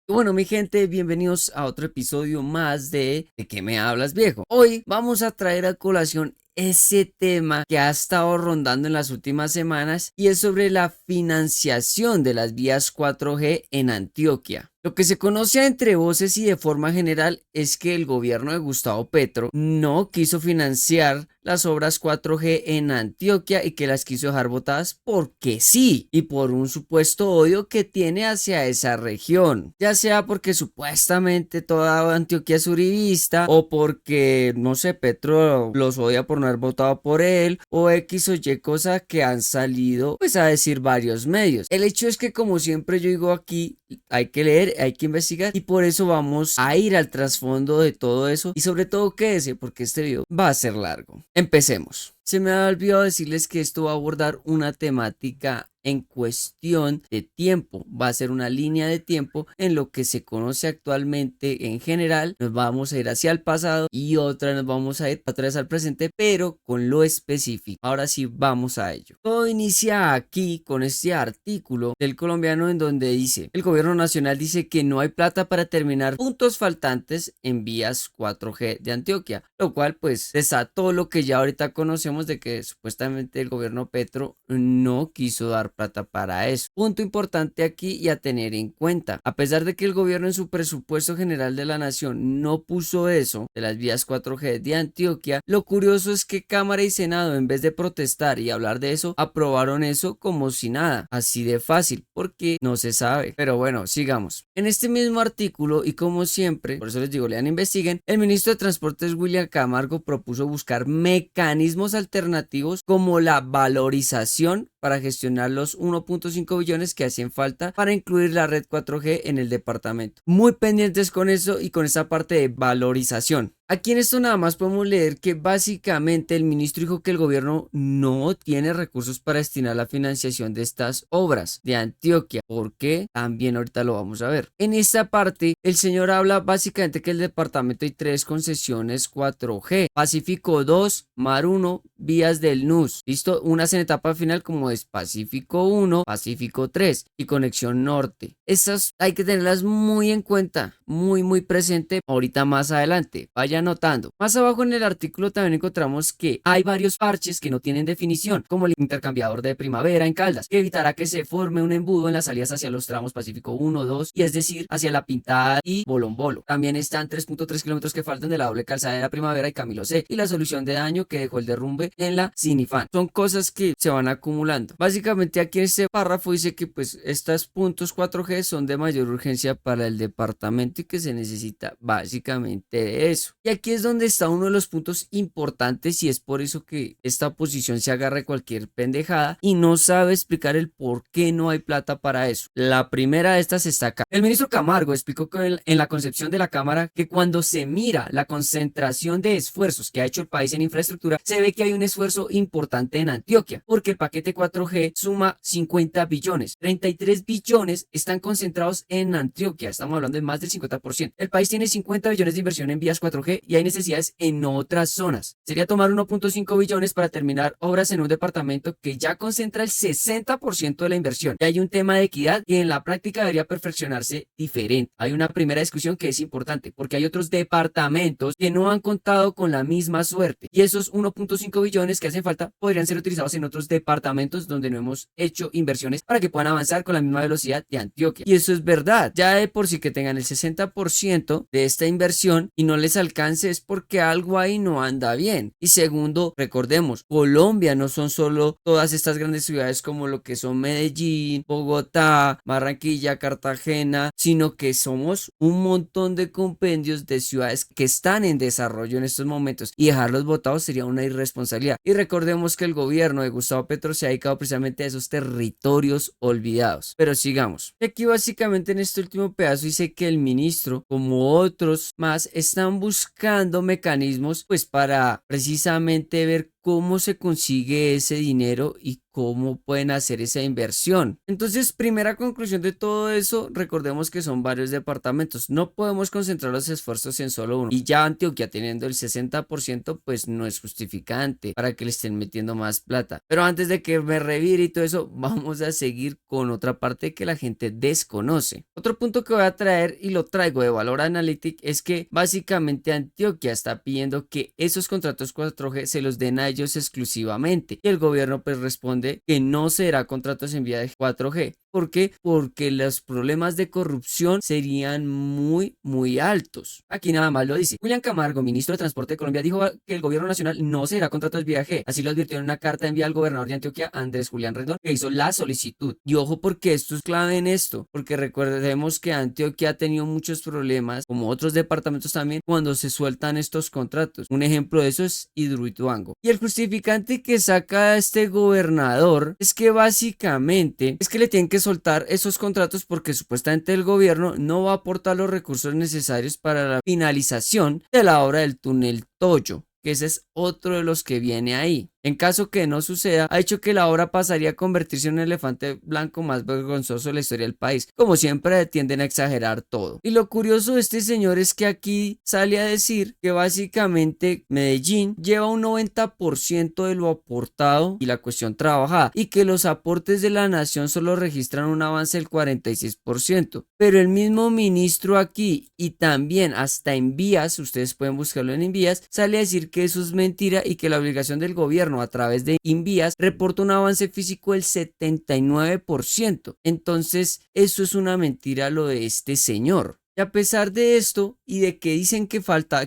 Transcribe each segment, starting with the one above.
Y bueno, mi gente, bienvenidos a otro episodio más ¿De qué me hablas, viejo? Hoy vamos a traer a colación ese tema que ha estado rondando en las últimas semanas y es sobre la financiación de las vías 4G en Antioquia. Lo que se conoce entre voces y de forma general es que el gobierno de Gustavo Petro no quiso financiar las obras 4G en Antioquia y que las quiso dejar botadas porque sí y por un supuesto odio que tiene hacia esa región, ya sea porque supuestamente toda Antioquia es uribista o porque, no sé, Petro los odia por no haber votado por él o X o Y cosa que han salido pues a decir varios medios. El hecho es que, como siempre yo digo aquí, hay que leer, hay que investigar y por eso vamos a ir al trasfondo de todo eso y sobre todo quédese porque este video va a ser largo. Empecemos. Se me ha olvidado decirles que esto va a abordar una temática en cuestión de tiempo, va a ser una línea de tiempo en lo que se conoce actualmente en general. Nos vamos a ir hacia el pasado y otra nos vamos a ir otra vez al presente, pero con lo específico. Ahora sí, vamos a ello. Todo inicia aquí con este artículo del Colombiano en donde dice: el gobierno nacional dice que no hay plata para terminar puntos faltantes en vías 4G de Antioquia, lo cual pues desató lo que ya ahorita conocemos de que supuestamente el gobierno Petro no quiso dar plata para eso. Punto importante aquí y a tener en cuenta: a pesar de que el gobierno en su presupuesto general de la nación no puso eso de las vías 4G de Antioquia, lo curioso es que Cámara y Senado, en vez de protestar y hablar de eso, aprobaron eso como si nada, así de fácil, porque no se sabe. Pero bueno, sigamos. En este mismo artículo, y como siempre, por eso les digo, lean, investiguen, el ministro de Transportes William Camargo propuso buscar mecanismos alternativos como la valorización para gestionar los 1.5 billones que hacen falta para incluir la red 4G en el departamento. Muy pendientes con eso y con esa parte de valorización. Aquí en esto nada más podemos leer que básicamente el ministro dijo que el gobierno no tiene recursos para destinar la financiación de estas obras de Antioquia. ¿Por qué? También ahorita lo vamos a ver. En esta parte el señor habla básicamente que el departamento hay 3 concesiones 4G: Pacífico 2, Mar 1, vías del NUS. Listo, unas en etapa final como es Pacífico 1, Pacífico 3 y Conexión Norte. Esas hay que tenerlas muy en cuenta, muy presente ahorita más adelante. Vaya anotando. Más abajo en el artículo también encontramos que hay varios parches que no tienen definición, como el intercambiador de Primavera en Caldas, que evitará que se forme un embudo en las salidas hacia los tramos Pacífico 1, 2 y es decir, hacia La Pintada y Bolombolo. También están 3.3 kilómetros que faltan de la doble calzada de la Primavera y Camilo C y la solución de daño que dejó el derrumbe en la Sinifán. Son cosas que se van acumulando. Básicamente aquí en este párrafo dice que pues estos puntos 4G son de mayor urgencia para el departamento y que se necesita básicamente de eso. Y aquí es donde está uno de los puntos importantes y es por eso que esta oposición se agarra de cualquier pendejada y no sabe explicar el por qué no hay plata para eso. La primera de estas está acá. El ministro Camargo explicó que en la concepción de la Cámara que cuando se mira la concentración de esfuerzos que ha hecho el país en infraestructura, se ve que hay un esfuerzo importante en Antioquia, porque el paquete 4G suma 50 billones. 33 billones están concentrados en Antioquia. Estamos hablando de más del 50%. El país tiene 50 billones de inversión en vías 4G y hay necesidades en otras zonas. Sería tomar 1.5 billones para terminar obras en un departamento que ya concentra el 60% de la inversión. Y hay un tema de equidad que en la práctica debería perfeccionarse diferente. Hay una primera discusión que es importante porque hay otros departamentos que no han contado con la misma suerte y esos 1.5 billones que hacen falta podrían ser utilizados en otros departamentos donde no hemos hecho inversiones para que puedan avanzar con la misma velocidad de Antioquia. Y eso es verdad. Ya de por sí que tengan el 60% de esta inversión y no les alcance es porque algo ahí no anda bien. Y segundo, recordemos, Colombia no son solo todas estas grandes ciudades como lo que son Medellín, Bogotá, Barranquilla, Cartagena, sino que somos un montón de compendios de ciudades que están en desarrollo en estos momentos y dejarlos botados sería una irresponsabilidad. Y recordemos que el gobierno de Gustavo Petro se ha dedicado precisamente a esos territorios olvidados. Pero sigamos. Aquí básicamente en este último pedazo dice que el ministro, como otros más, están buscando mecanismos pues para precisamente ver cómo se consigue ese dinero y cómo pueden hacer esa inversión. Entonces, primera conclusión de todo eso, recordemos que son varios departamentos. No podemos concentrar los esfuerzos en solo uno. Y ya Antioquia teniendo el 60%, pues no es justificante para que le estén metiendo más plata. Pero antes de que me revire y todo eso, vamos a seguir con otra parte que la gente desconoce. Otro punto que voy a traer y lo traigo de Valor Analytic es que básicamente Antioquia está pidiendo que esos contratos 4G se los den a ellos exclusivamente. Y el gobierno pues responde que no será contratos en vía de 4G. ¿Por qué? Porque los problemas de corrupción serían muy altos. Aquí nada más lo dice. William Camargo, ministro de Transporte de Colombia, dijo que el gobierno nacional no será contratos vía G. Así lo advirtió en una carta enviada al gobernador de Antioquia, Andrés Julián Rendón, que hizo la solicitud. Y ojo porque esto es clave en esto, porque recordemos que Antioquia ha tenido muchos problemas, como otros departamentos también, cuando se sueltan estos contratos. Un ejemplo de eso es Hidroituango. Y el justificante que saca este gobernador es que básicamente es que le tienen que soltar esos contratos porque supuestamente el gobierno no va a aportar los recursos necesarios para la finalización de la obra del túnel Toyo, que ese es otro de los que viene ahí. En caso que no suceda, ha hecho que la obra pasaría a convertirse en un elefante blanco más vergonzoso de la historia del país. Como siempre tienden a exagerar todo. Y lo curioso de este señor es que aquí sale a decir que básicamente Medellín lleva un 90% de lo aportado y la cuestión trabajada, y que los aportes de la nación solo registran un avance del 46%. Pero el mismo ministro aquí y también hasta en vías, ustedes pueden buscarlo en vías, sale a decir que eso es mentira y que la obligación del gobierno a través de Invías reporta un avance físico del 79%. Entonces, eso es una mentira lo de este señor. Y a pesar de esto y de que dicen que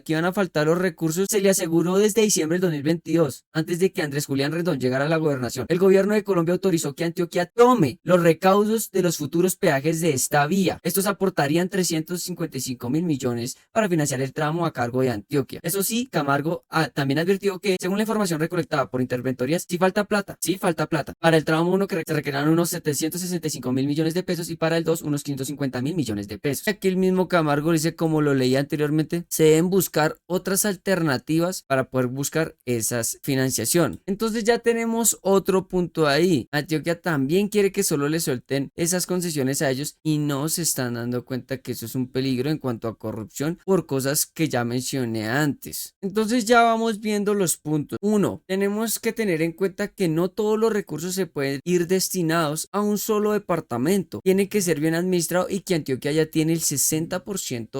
iban a faltar los recursos, se le aseguró desde diciembre del 2022, antes de que Andrés Julián Rendón llegara a la gobernación. El gobierno de Colombia autorizó que Antioquia tome los recaudos de los futuros peajes de esta vía. Estos aportarían 355.000 millones para financiar el tramo a cargo de Antioquia. Eso sí, Camargo también advirtió que, según la información recolectada por interventorías, sí falta plata. Para el tramo 1 que se requerirán unos 765.000 millones de pesos y para el 2 unos 550.000 millones de pesos. Aquí el mismo Camargo dice, como lo leí anteriormente, se deben buscar otras alternativas para poder buscar esa financiación. Entonces ya tenemos otro punto ahí. Antioquia también quiere que solo le suelten esas concesiones a ellos y no se están dando cuenta que eso es un peligro en cuanto a corrupción por cosas que ya mencioné antes. Entonces ya vamos viendo los puntos. 1. Tenemos que tener en cuenta que no todos los recursos se pueden ir destinados a un solo departamento. Tiene que ser bien administrado y que Antioquia ya tiene el 60%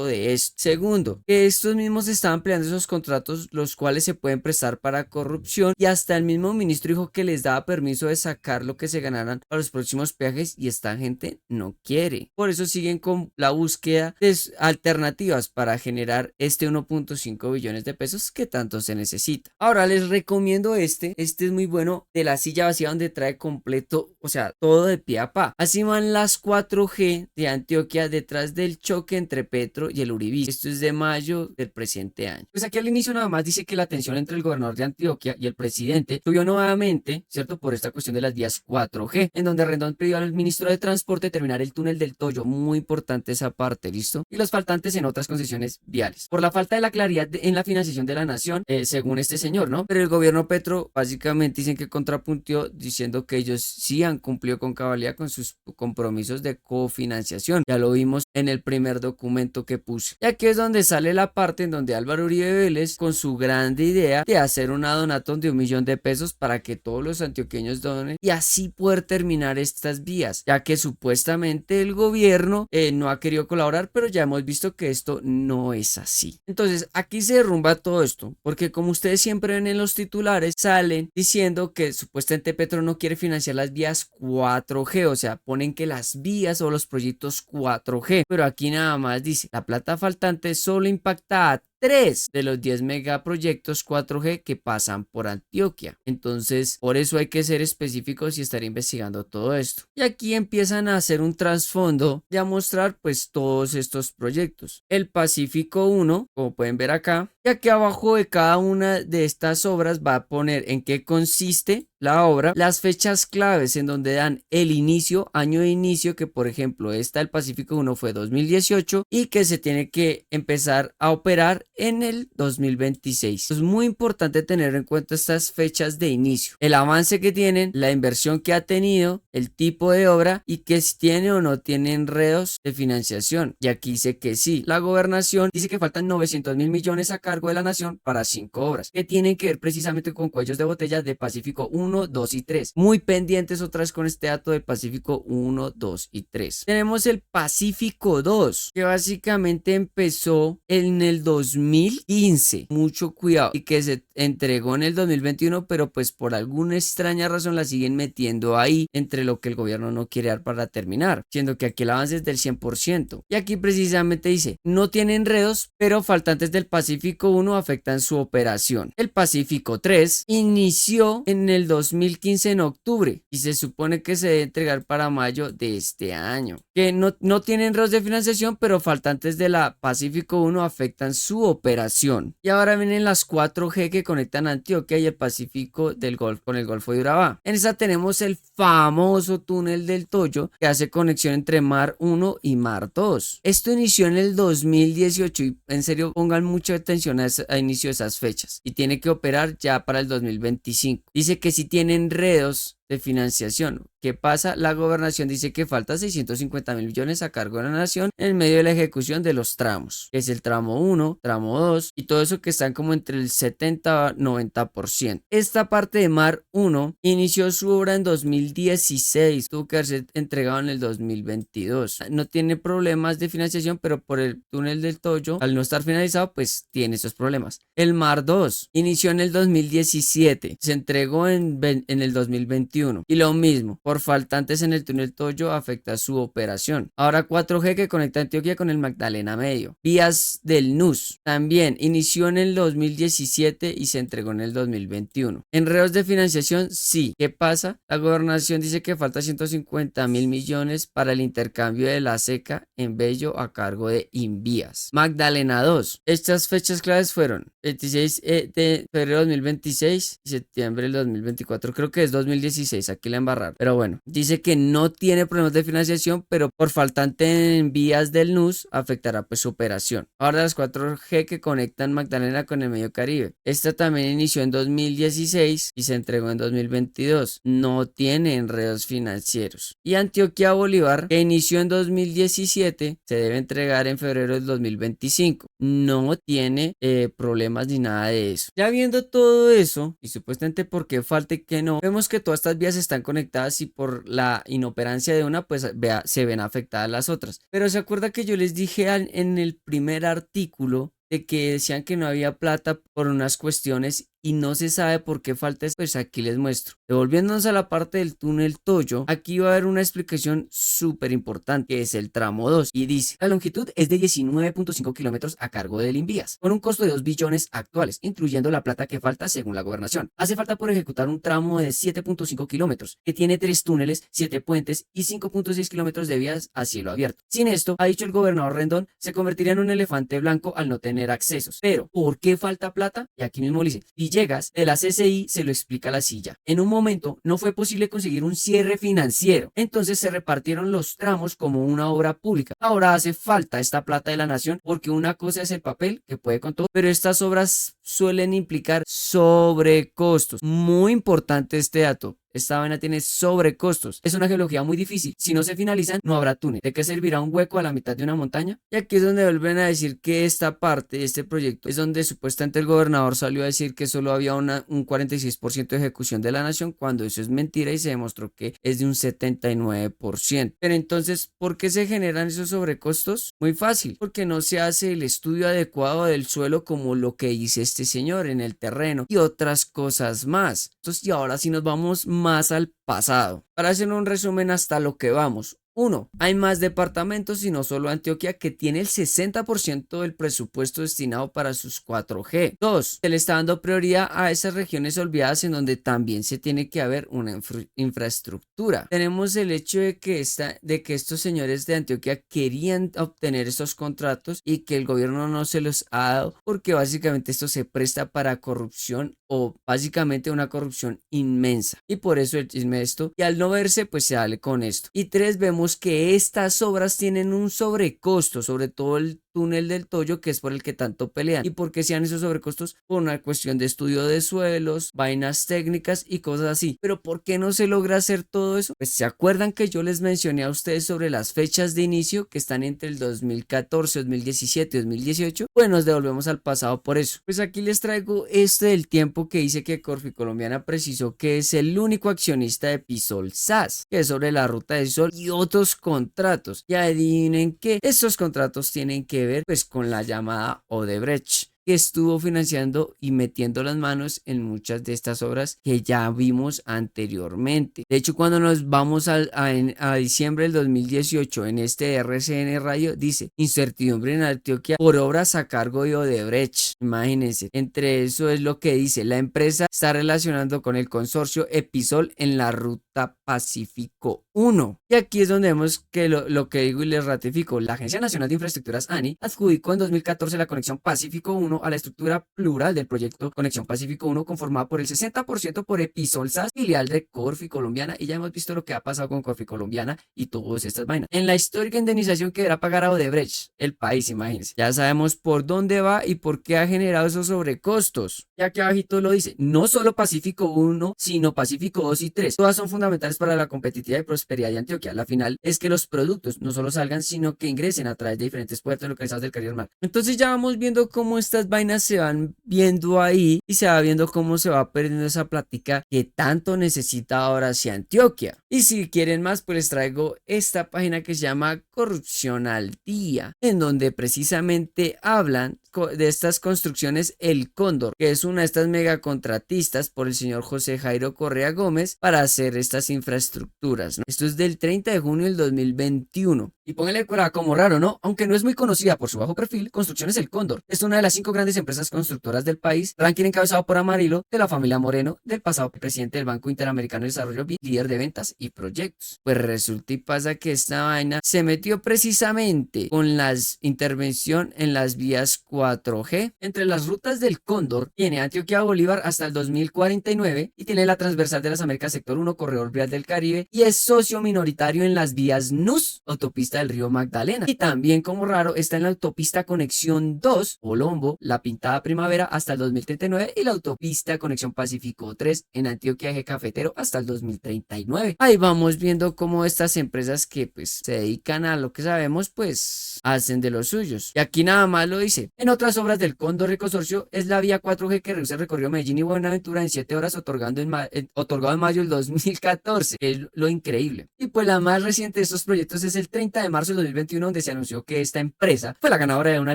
de esto. Segundo, que estos mismos estaban peleando esos contratos, los cuales se pueden prestar para corrupción, y hasta el mismo ministro dijo que les daba permiso de sacar lo que se ganaran para los próximos peajes y esta gente no quiere. Por eso siguen con la búsqueda de alternativas para generar este 1.5 billones de pesos que tanto se necesita. Ahora les recomiendo este es muy bueno, de la silla vacía, donde trae completo, o sea, todo de pie a pa. Así van las 4G de Antioquia detrás del choque entre Petro y el uribismo. Esto es de mayo del presente año. Pues aquí al inicio nada más dice que la tensión entre el gobernador de Antioquia y el presidente subió nuevamente, ¿cierto? Por esta cuestión de las vías 4G, en donde Rendón pidió al ministro de Transporte terminar el túnel del Toyo. Muy importante esa parte, ¿listo? Y los faltantes en otras concesiones viales. Por la falta de la claridad en la financiación de la nación, según este señor, ¿no? Pero el gobierno Petro básicamente dicen que contrapuntió diciendo que ellos sí han cumplido con cabalidad con sus compromisos de cofinanciación. Ya lo vimos en el primer documento que puse. Y aquí es donde sale la parte en donde Álvaro Uribe Vélez, con su grande idea de hacer una donatón de 1 millón de pesos para que todos los antioqueños donen y así poder terminar estas vías, ya que supuestamente el gobierno no ha querido colaborar, pero ya hemos visto que esto no es así. Entonces aquí se derrumba todo esto, porque como ustedes siempre ven en los titulares, salen diciendo que supuestamente Petro no quiere financiar las vías 4G, o sea, ponen que las vías o los proyectos 4G, pero aquí nada más dice, la plata faltante solo impacta a 3 de los 10 megaproyectos 4G que pasan por Antioquia. Entonces, por eso hay que ser específicos y estar investigando todo esto. Y aquí empiezan a hacer un trasfondo y a mostrar pues todos estos proyectos. El Pacífico 1, como pueden ver acá, y aquí abajo de cada una de estas obras va a poner en qué consiste la obra, las fechas claves en donde dan el inicio, año de inicio, que por ejemplo esta del Pacífico 1 fue 2018 y que se tiene que empezar a operar en el 2026. Es muy importante tener en cuenta estas fechas de inicio, el avance que tienen, la inversión que ha tenido, el tipo de obra y que si tiene o no tiene enredos de financiación. Y aquí dice que sí. La gobernación dice que faltan 900.000 millones a cargo de la nación para 5 obras que tienen que ver precisamente con cuellos de botella de Pacífico 1, 2 y 3. Muy pendientes otra vez con este dato de Pacífico 1, 2 y 3. Tenemos el Pacífico 2, que básicamente empezó en el 2015. Mucho cuidado. Y que se entregó en el 2021, pero pues por alguna extraña razón la siguen metiendo ahí entre lo que el gobierno no quiere dar para terminar, siendo que aquí el avance es del 100%. Y aquí precisamente dice, no tiene enredos, pero faltantes del Pacífico 1 afectan su operación. El Pacífico 3 inició en el 2015 en octubre y se supone que se debe entregar para mayo de este año. Que no tiene enredos de financiación, pero faltantes de la Pacífico 1 afectan su operación. Y ahora vienen las 4G que conectan Antioquia y el Pacífico del Golfo con el Golfo de Urabá. En esta tenemos el famoso túnel del Toyo que hace conexión entre Mar 1 y Mar 2. Esto inició en el 2018 y en serio pongan mucha atención a inicio de esas fechas y tiene que operar ya para el 2025. Dice que si tiene enredos de financiación. ¿Qué pasa? La gobernación dice que falta 650.000 millones a cargo de la nación en medio de la ejecución de los tramos, que es el tramo 1, tramo 2 y todo eso que están como entre el 70 a 90%. Esta parte de Mar 1 inició su obra en 2016, tuvo que haberse entregado en el 2022. No tiene problemas de financiación, pero por el túnel del Toyo, al no estar finalizado, pues tiene esos problemas. El Mar 2 inició en el 2017, se entregó en el 2021. Y lo mismo, por faltantes en el túnel Toyo afecta su operación. Ahora 4G que conecta Antioquia con el Magdalena Medio. Vías del NUS también inició en el 2017 y se entregó en el 2021. Enredos de financiación, sí. ¿Qué pasa? La gobernación dice que falta 150.000 millones para el intercambio de la seca en Bello a cargo de Invías. Magdalena 2. Estas fechas claves fueron 26 de febrero de 2026 y septiembre del 2024. Creo que es 2016. Aquí la embarrar, pero bueno, dice que no tiene problemas de financiación, pero por faltante en vías del NUS afectará pues su operación. Ahora las 4G que conectan Magdalena con el Medio Caribe, esta también inició en 2016 y se entregó en 2022, no tiene enredos financieros. Y Antioquia Bolívar, que inició en 2017, se debe entregar en febrero del 2025, no tiene problemas ni nada de eso. Ya viendo todo eso y supuestamente por qué falta y que no, vemos que todas estas vías están conectadas y por la inoperancia de una pues se ven afectadas las otras. Pero se acuerda que yo les dije en el primer artículo de que decían que no había plata por unas cuestiones y no se sabe por qué falta eso, pues aquí les muestro. Devolviéndonos a la parte del túnel Toyo, aquí va a haber una explicación súper importante, que es el tramo 2, y dice, la longitud es de 19.5 kilómetros a cargo del Invías, con un costo de 2 billones actuales, incluyendo la plata que falta según la gobernación. Hace falta por ejecutar un tramo de 7.5 kilómetros, que tiene 3 túneles, 7 puentes y 5.6 kilómetros de vías a cielo abierto. Sin esto, ha dicho el gobernador Rendón, se convertiría en un elefante blanco al no tener accesos. Pero, ¿por qué falta plata? Y aquí mismo dice, Villegas de la CCI se lo explica a la silla. En un momento no fue posible conseguir un cierre financiero, entonces se repartieron los tramos como una obra pública. Ahora hace falta esta plata de la nación porque una cosa es el papel que puede con todo, pero estas obras suelen implicar sobrecostos. Muy importante este dato. Esta vaina tiene sobrecostos. Es una geología muy difícil. Si no se finalizan, no habrá túnel. ¿De qué servirá un hueco a la mitad de una montaña? Y aquí es donde vuelven a decir que esta parte, este proyecto, es donde supuestamente el gobernador salió a decir que solo había un 46% de ejecución de la nación, cuando eso es mentira y se demostró que es de un 79%. Pero entonces, ¿por qué se generan esos sobrecostos? Muy fácil, porque no se hace el estudio adecuado del suelo como lo que dice este señor en el terreno y otras cosas más. Entonces, y ahora sí nos vamos más al pasado. Para hacer un resumen hasta lo que vamos. 1. Hay más departamentos y no solo Antioquia, que tiene el 60% del presupuesto destinado para sus 4G. 2. Se le está dando prioridad a esas regiones olvidadas en donde también se tiene que haber una infraestructura. Tenemos el hecho de que estos señores de Antioquia querían obtener estos contratos y que el gobierno no se los ha dado porque básicamente esto se presta para corrupción o básicamente una corrupción inmensa. Y por eso el chisme de esto. Y al no verse, pues se sale con esto. Y 3, vemos que estas obras tienen un sobrecosto, sobre todo el túnel del Toyo, que es por el que tanto pelean. ¿Y por qué sean esos sobrecostos? Por una cuestión de estudio de suelos, vainas técnicas y cosas así. Pero ¿por qué no se logra hacer todo eso? Pues se acuerdan que yo les mencioné a ustedes sobre las fechas de inicio que están entre el 2014, 2017 y 2018. Pues nos devolvemos al pasado por eso. Pues aquí les traigo del tiempo que dice que Corficolombiana precisó que es el único accionista de Pisol SAS, que es sobre la ruta de Sol y otros contratos. Y adivinen que estos contratos tienen que ver pues con la llamada Odebrecht, que estuvo financiando y metiendo las manos en muchas de estas obras que ya vimos anteriormente. De hecho, cuando nos vamos a diciembre del 2018 en este RCN Radio, dice incertidumbre en Antioquia por obras a cargo de Odebrecht. Imagínense, entre eso es lo que dice, la empresa está relacionando con el consorcio Episol en la ruta Pacífico 1. Y aquí es donde vemos que lo que digo y les ratifico, la Agencia Nacional de Infraestructuras ANI adjudicó en 2014 la conexión Pacífico 1 a la estructura plural del proyecto Conexión Pacífico 1, conformada por el 60% por Episol SAS, filial de Corficolombiana, y ya hemos visto lo que ha pasado con Corficolombiana y todas estas vainas. En la histórica indemnización que deberá pagar a Odebrecht, el país, imagínense. Ya sabemos por dónde va y por qué ha generado esos sobrecostos. Ya que abajito lo dice, no solo Pacífico 1, sino Pacífico 2 y 3. Todas son fundamentales para la competitividad y prosperidad de Antioquia. La final es que los productos no solo salgan, sino que ingresen a través de diferentes puertos localizados del Caribe Mar. Entonces ya vamos viendo cómo estas vainas se van viendo ahí y se va viendo cómo se va perdiendo esa plática que tanto necesita ahora hacia Antioquia. Y si quieren más, pues les traigo esta página que se llama Corrupción al Día, en donde precisamente hablan de estas construcciones El Cóndor, que es una de estas megacontratistas por el señor José Jairo Correa Gómez para hacer estas infraestructuras, ¿no? Esto es del 30 de junio del 2021. Y pónganle como raro, ¿no? Aunque no es muy conocida por su bajo perfil, Construcciones El Cóndor es una de las 5 grandes empresas constructoras del país, ranking encabezado por Amarillo, de la familia Moreno, del pasado presidente del Banco Interamericano de Desarrollo, líder de ventas y proyectos. Pues resulta y pasa que esta vaina se metió precisamente con la intervención en las vías 4G. Entre las rutas del Cóndor tiene Antioquia Bolívar hasta el 2049 y tiene la transversal de las Américas sector 1, corredor vial del Caribe, y es socio minoritario en las vías NUS, autopista del río Magdalena, y también, como raro, está en la autopista Conexión 2, Colombo, La Pintada Primavera hasta el 2039, y la autopista Conexión Pacífico 3 en Antioquia Eje Cafetero hasta el 2039. Ahí vamos viendo cómo estas empresas que pues se dedican a lo que sabemos pues hacen de los suyos. Y aquí nada más lo dice. En otras obras del Cóndor Consorcio es la vía 4G que reduce el recorrido Medellín y Buenaventura en 7 horas, otorgado en mayo del 2014, que es lo increíble. Y pues la más reciente de estos proyectos es el 30 de marzo del 2021, donde se anunció que esta empresa fue la ganadora de una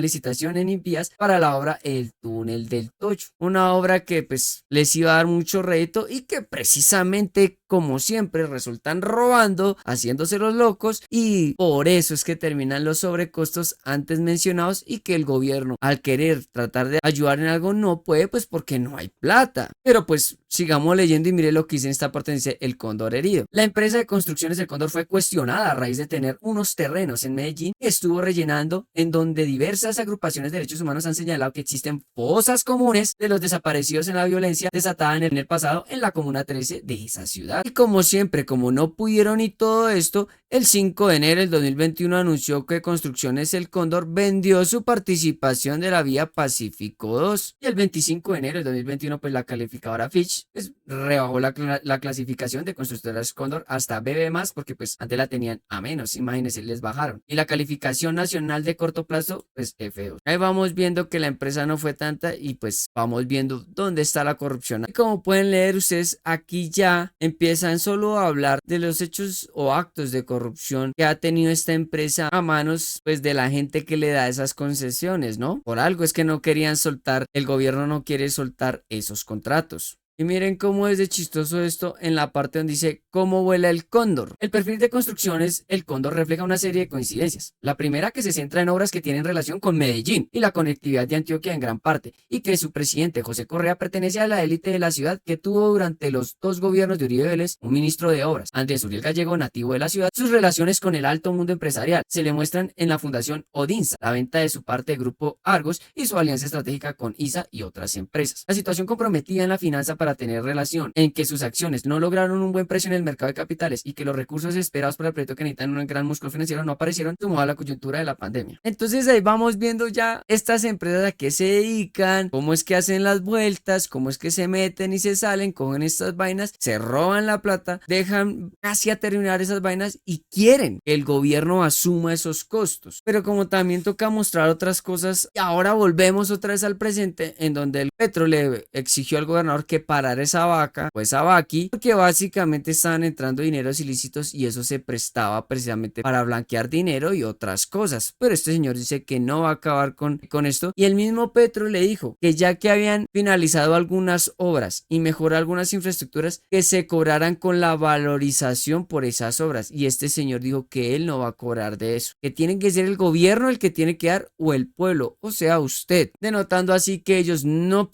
licitación en Invías para la obra El Túnel del Toyo, una obra que pues les iba a dar mucho rédito y que precisamente, como siempre, resultan robando, haciéndose los locos, y por eso es que terminan los sobrecostos antes mencionados y que el gobierno, al querer tratar de ayudar en algo, no puede, pues porque no hay plata. Pero pues sigamos leyendo y mire lo que dice en esta parte, dice El Cóndor herido. La empresa de construcciones El Cóndor fue cuestionada a raíz de tener unos terrenos en Medellín que estuvo rellenando, en donde diversas agrupaciones de derechos humanos han señalado que existen fosas comunes de los desaparecidos en la violencia desatada en el pasado en la comuna 13 de esa ciudad. Y como siempre, como no pudieron y todo esto, el 5 de enero del 2021 anunció que Construcciones El Cóndor vendió su participación de la vía Pacífico 2. Y el 25 de enero del 2021, pues la calificadora Fitch pues rebajó la clasificación de Constructoras Cóndor hasta BB+, porque pues antes la tenían a menos, imagínense, les bajaron. Y la calificación nacional de corto plazo, pues F2. Ahí vamos viendo que la empresa no fue tanta y pues vamos viendo dónde está la corrupción. Y como pueden leer ustedes, aquí ya empiezan solo a hablar de los hechos o actos de corrupción que ha tenido esta empresa a manos pues de la gente que le da esas concesiones, ¿no? Por algo es que no querían soltar, el gobierno no quiere soltar esos contratos. Y miren cómo es de chistoso esto en la parte donde dice cómo vuela el cóndor. El perfil de construcciones, el cóndor refleja una serie de coincidencias. La primera, que se centra en obras que tienen relación con Medellín y la conectividad de Antioquia en gran parte, y que su presidente José Correa pertenece a la élite de la ciudad que tuvo durante los dos gobiernos de Uribe Vélez un ministro de obras, Andrés Uriel Gallego, nativo de la ciudad. Sus relaciones con el alto mundo empresarial se le muestran en la fundación Odinsa, la venta de su parte del grupo Argos y su alianza estratégica con ISA y otras empresas. La situación comprometida en la finanza para tener relación en que sus acciones no lograron un buen precio en el mercado de capitales y que los recursos esperados para el proyecto que necesitan un gran músculo financiero no aparecieron, sumado a la coyuntura de la pandemia. Entonces ahí vamos viendo ya estas empresas a qué se dedican, cómo es que hacen las vueltas, cómo es que se meten y se salen, cogen estas vainas, se roban la plata, dejan casi a terminar esas vainas y quieren que el gobierno asuma esos costos. Pero como también toca mostrar otras cosas, y ahora volvemos otra vez al presente, en donde el Petro le exigió al gobernador que parara esa vaca, pues a Vaki, porque básicamente estaban entrando dineros ilícitos y eso se prestaba precisamente para blanquear dinero y otras cosas. Pero este señor dice que no va a acabar con esto, y el mismo Petro le dijo que ya que habían finalizado algunas obras y mejorado algunas infraestructuras, que se cobraran con la valorización por esas obras, y este señor dijo que él no va a cobrar de eso, que tiene que ser el gobierno el que tiene que dar o el pueblo, o sea usted, denotando así que ellos no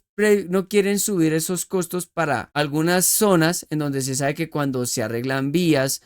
quieren subir esos costos para algunas zonas en donde se sabe que cuando se arreglan vías,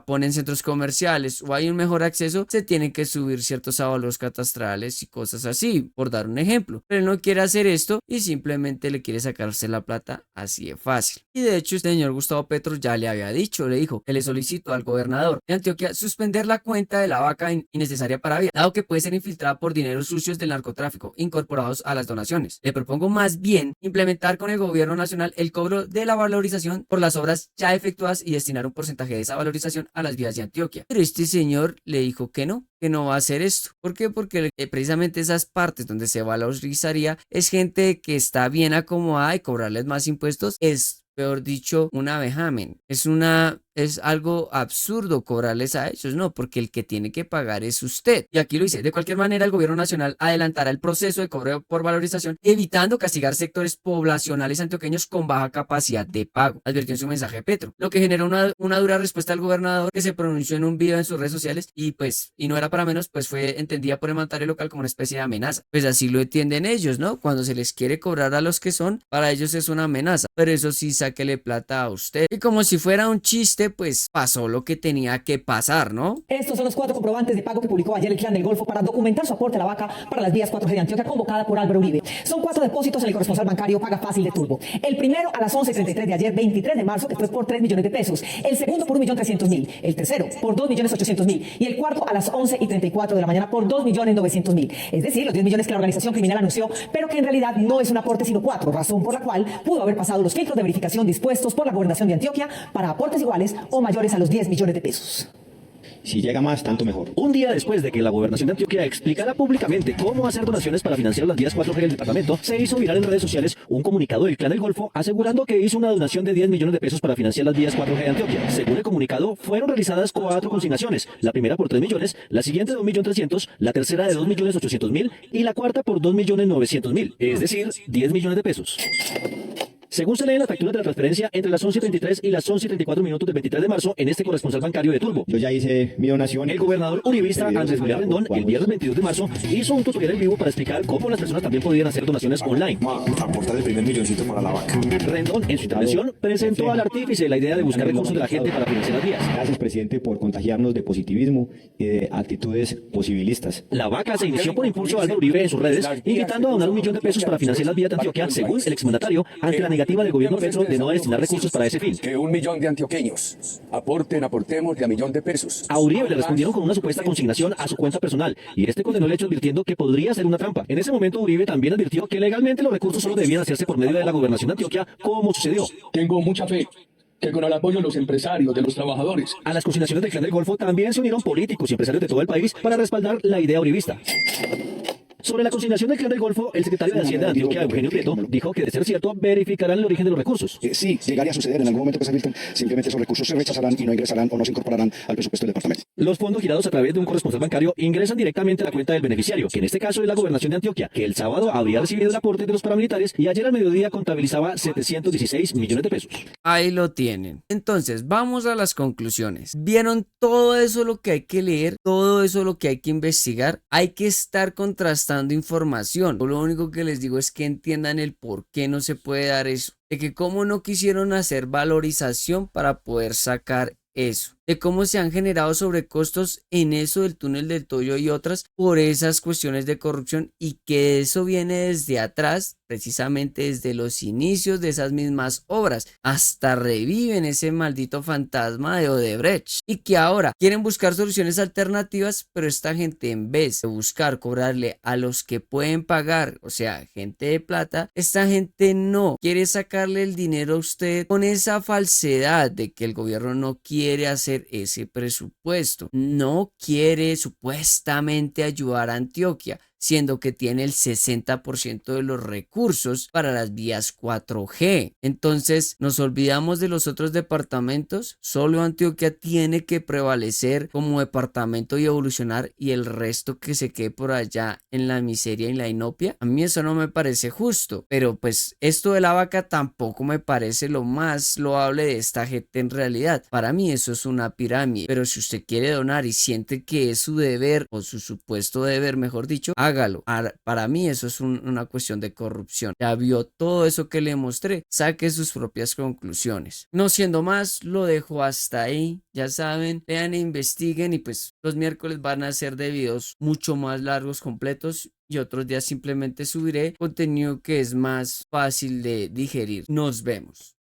ponen centros comerciales o hay un mejor acceso, se tienen que subir ciertos avalos catastrales y cosas así, por dar un ejemplo. Pero él no quiere hacer esto y simplemente le quiere sacarse la plata así de fácil. Y de hecho este señor Gustavo Petro ya le había dicho, le dijo que le solicitó al gobernador de Antioquia suspender la cuenta de la vaca innecesaria para vida, dado que puede ser infiltrada por dineros sucios del narcotráfico incorporados a las donaciones. Le propongo más bien implementar con el gobierno nacional el cobro de la valorización por las obras ya efectuadas y destinar un porcentaje de esa valorización a las vías de Antioquia. Pero este señor le dijo que no va a hacer esto. ¿Por qué? Porque precisamente esas partes donde se valorizaría es gente que está bien acomodada, y cobrarles más impuestos es, peor dicho, una vejamen. Es algo absurdo cobrarles a ellos, no, porque el que tiene que pagar es usted. Y aquí lo dice: de cualquier manera, el gobierno nacional adelantará el proceso de cobro por valorización, evitando castigar sectores poblacionales antioqueños con baja capacidad de pago, advirtió en su mensaje Petro, lo que generó una dura respuesta al gobernador, que se pronunció en un video en sus redes sociales y no era para menos, pues fue entendida por el mandatario local como una especie de amenaza. Pues así lo entienden ellos, ¿no? Cuando se les quiere cobrar a los que son, para ellos es una amenaza, pero eso sí, sáquele plata a usted. Y como si fuera un chiste, pues pasó lo que tenía que pasar, ¿no? Estos son los 4 comprobantes de pago que publicó ayer el Clan del Golfo para documentar su aporte a la vaca para las vías 4G de Antioquia, convocada por Álvaro Uribe. Son 4 depósitos en el corresponsal bancario Paga Fácil de Turbo. El primero a las 11:33 de ayer, 23 de marzo, que fue por 3 millones de pesos. El segundo por 1.300.000. El tercero por 2.800.000. Y el cuarto a las 11:34 de la mañana por 2.900.000. Es decir, los 10 millones que la organización criminal anunció, pero que en realidad no es un aporte sino 4, razón por la cual pudo haber pasado los filtros de verificación dispuestos por la Gobernación de Antioquia para aportes iguales o mayores a los 10 millones de pesos. Si llega más, tanto mejor. Un día después de que la Gobernación de Antioquia explicara públicamente cómo hacer donaciones para financiar las vías 4G del departamento, se hizo viral en redes sociales un comunicado del Clan del Golfo asegurando que hizo una donación de 10 millones de pesos para financiar las vías 4G de Antioquia. Según el comunicado, fueron realizadas 4 consignaciones, la primera por 3 millones, la siguiente de 1.300.000, la tercera de 2.800.000 y la cuarta por 2.900.000, es decir, 10 millones de pesos. Según se lee en las facturas de la transferencia, entre las 11:33 y las 11:34 del 23 de marzo, en este corresponsal bancario de Turbo, Yo ya hice mi donación. el gobernador uribista Andrés William Rendón, el viernes 22 de marzo, hizo un tutorial en vivo para explicar cómo las personas también podían hacer donaciones online. Aportar el primer milloncito para la vaca. Rendón, en su intervención, presentó al artífice la idea de buscar recursos de la gente para financiar las vías. Gracias, presidente, por contagiarnos de positivismo y de actitudes posibilistas. La vaca se inició por impulso de Álvaro Uribe en sus redes, invitando a donar 1 millón de pesos para financiar las vías de Antioquia, según el exmandatario, ante la negativa del gobierno Petro de no destinar recursos para ese fin. Que 1 millón de antioqueños aportemos de a 1 millón de pesos. A Uribe le respondieron con una supuesta consignación a su cuenta personal, y este condenó el hecho advirtiendo que podría ser una trampa. En ese momento Uribe también advirtió que legalmente los recursos solo debían hacerse por medio de la Gobernación de Antioquia, como sucedió. Tengo mucha fe que con el apoyo de los empresarios, de los trabajadores. A las consignaciones del Clan del Golfo también se unieron políticos y empresarios de todo el país para respaldar la idea uribista. Sobre la consignación del Clan del Golfo, el secretario de Hacienda de Antioquia, Eugenio Prieto, dijo que de ser cierto, verificarán el origen de los recursos. Sí, llegaría a suceder en algún momento que se filtren, simplemente esos recursos se rechazarán y no ingresarán o no se incorporarán al presupuesto del departamento. Los fondos girados a través de un corresponsal bancario ingresan directamente a la cuenta del beneficiario, que en este caso es la Gobernación de Antioquia, que el sábado habría recibido el aporte de los paramilitares y ayer al mediodía contabilizaba 716 millones de pesos. Ahí lo tienen. Entonces, vamos a las conclusiones. ¿Vieron todo eso lo que hay que leer? Todo eso lo que hay que investigar. Hay que estar contrastando información. Lo único que les digo es que entiendan el por qué no se puede dar eso. De que cómo no quisieron hacer valorización para poder sacar eso. De cómo se han generado sobrecostos en eso del túnel del Toyo y otras por esas cuestiones de corrupción y que eso viene desde atrás, precisamente desde los inicios de esas mismas obras, hasta reviven ese maldito fantasma de Odebrecht y que ahora quieren buscar soluciones alternativas, pero esta gente en vez de buscar cobrarle a los que pueden pagar, o sea, gente de plata, esta gente no quiere sacarle el dinero a usted con esa falsedad de que el gobierno no quiere hacer ese presupuesto, no quiere supuestamente ayudar a Antioquia, siendo que tiene el 60% de los recursos para las vías 4G. Entonces, nos olvidamos de los otros departamentos, solo Antioquia tiene que prevalecer como departamento y evolucionar y el resto que se quede por allá en la miseria y la inopia. A mí eso no me parece justo, pero pues esto de la vaca tampoco me parece lo más loable de esta gente en realidad. Para mí eso es una pirámide, pero si usted quiere donar y siente que es su deber o su supuesto deber, mejor dicho, hágalo. Para mí eso es una cuestión de corrupción. Ya vio todo eso que le mostré, saque sus propias conclusiones. No siendo más, lo dejo hasta ahí. Ya saben, lean e investiguen y pues los miércoles van a ser de videos mucho más largos, completos, y otros días simplemente subiré contenido que es más fácil de digerir. Nos vemos.